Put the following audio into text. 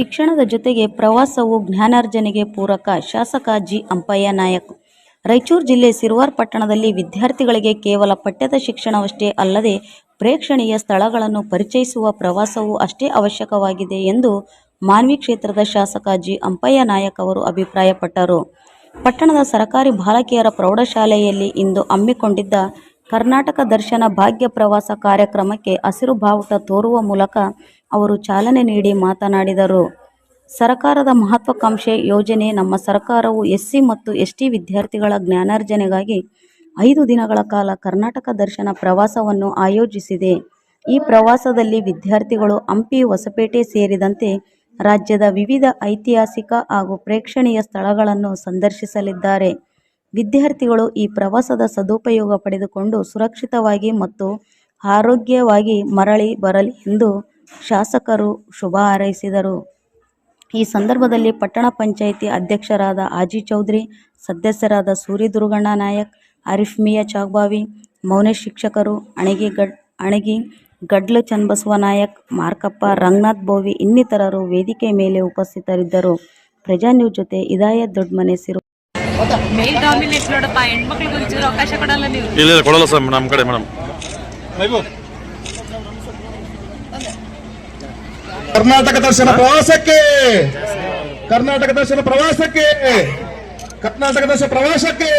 ಶಿಕ್ಷಣದ ಜೊತೆಗೆ ಪ್ರವಾಸವು ಜ್ಞಾನಾರ್ಜನೆಗೆ ಪೂರಕ. ಶಾಸಕ ಜಿ. ಅಂಪಯ್ಯ ನಾಯಕ್. ರಾಯಚೂರು ಜಿಲ್ಲೆ ಸಿರವಾರ ಪಟ್ಟಣದಲ್ಲಿ ವಿದ್ಯಾರ್ಥಿಗಳಿಗೆ ಕೇವಲ ಪಠ್ಯದ ಶಿಕ್ಷಣವಷ್ಟೇ ಅಲ್ಲದೆ ಪ್ರೇಕ್ಷಣೀಯ ಸ್ಥಳಗಳನ್ನು ಪರಿಚಯಿಸುವ ಪ್ರವಾಸವೂ ಅಷ್ಟೇ ಅವಶ್ಯಕವಾಗಿದೆ ಎಂದು ಮಾನ್ವಿ ಕ್ಷೇತ್ರದ ಶಾಸಕ ಜಿ. ಅಂಪಯ್ಯ ನಾಯಕ್ ಅವರು ಅಭಿಪ್ರಾಯಪಟ್ಟರು. ಪಟ್ಟಣದ ಸರ್ಕಾರಿ ಬಾಲಕಿಯರ ಪ್ರೌಢಶಾಲೆಯಲ್ಲಿ ಇಂದು ಹಮ್ಮಿಕೊಂಡಿದ್ದ ಕರ್ನಾಟಕ ದರ್ಶನ ಭಾಗ್ಯ ಪ್ರವಾಸ ಕಾರ್ಯಕ್ರಮಕ್ಕೆ ಹಸಿರು ಬಾವುಟ ತೋರುವ ಮೂಲಕ ಅವರು ಚಾಲನೆ ನೀಡಿ ಮಾತನಾಡಿದರು. ಸರ್ಕಾರದ ಮಹತ್ವಾಕಾಂಕ್ಷೆ ಯೋಜನೆ ನಮ್ಮ ಸರ್ಕಾರವು ಎಸ್ಸಿ ಮತ್ತು ಎಸ್ಟಿ ವಿದ್ಯಾರ್ಥಿಗಳ ಜ್ಞಾನಾರ್ಜನೆಗಾಗಿ 5 ದಿನಗಳ ಕಾಲ ಕರ್ನಾಟಕ ದರ್ಶನ ಪ್ರವಾಸವನ್ನು ಆಯೋಜಿಸಿದೆ. ಈ ಪ್ರವಾಸದಲ್ಲಿ ವಿದ್ಯಾರ್ಥಿಗಳು ಹಂಪಿ, ಹೊಸಪೇಟೆ ಸೇರಿದಂತೆ ರಾಜ್ಯದ ವಿವಿಧ ಐತಿಹಾಸಿಕ ಹಾಗೂ ಪ್ರೇಕ್ಷಣೀಯ ಸ್ಥಳಗಳನ್ನು ಸಂದರ್ಶಿಸಲಿದ್ದಾರೆ. ವಿದ್ಯಾರ್ಥಿಗಳು ಈ ಪ್ರವಾಸದ ಸದುಪಯೋಗ ಪಡೆದುಕೊಂಡು ಸುರಕ್ಷಿತವಾಗಿ ಮತ್ತು ಆರೋಗ್ಯವಾಗಿ ಮರಳಿ ಬರಲಿ ಎಂದು ಶಾಸಕರು ಶುಭ ಹಾರೈಸಿದರು. ಈ ಸಂದರ್ಭದಲ್ಲಿ ಪಟ್ಟಣ ಪಂಚಾಯಿತಿ ಅಧ್ಯಕ್ಷರಾದ ಹಾಜಿ ಚೌಧರಿ, ಸದಸ್ಯರಾದ ಸೂರಿ ದುರ್ಗಣ್ಣ ನಾಯಕ್, ಆರಿಫ್ ಮಿಯಾ ಚಾಗ್ಬಾವಿ, ಮೌನೇಶ್ ಶಿಕ್ಷಕರು, ಅಣಗಿ ಗಡ್ಲು ಚನ್ನಬಸವ ನಾಯಕ್, ಮಾರ್ಕಪ್ಪ, ರಂಗನಾಥ್ ಬೋವಿ ಇನ್ನಿತರರು ವೇದಿಕೆ ಮೇಲೆ ಉಪಸ್ಥಿತರಿದ್ದರು. ಪ್ರಜಾ ನ್ಯೂಸ್ ಜೊತೆ ಇದಾಯತ್ ದೊಡ್ಡಮನೆ ಸಿರು. ಕರ್ನಾಟಕ ದರ್ಶನ ಪ್ರವಾಸಕ್ಕೆ ಕರ್ನಾಟಕ ದರ್ಶನ ಪ್ರವಾಸಕ್ಕೆ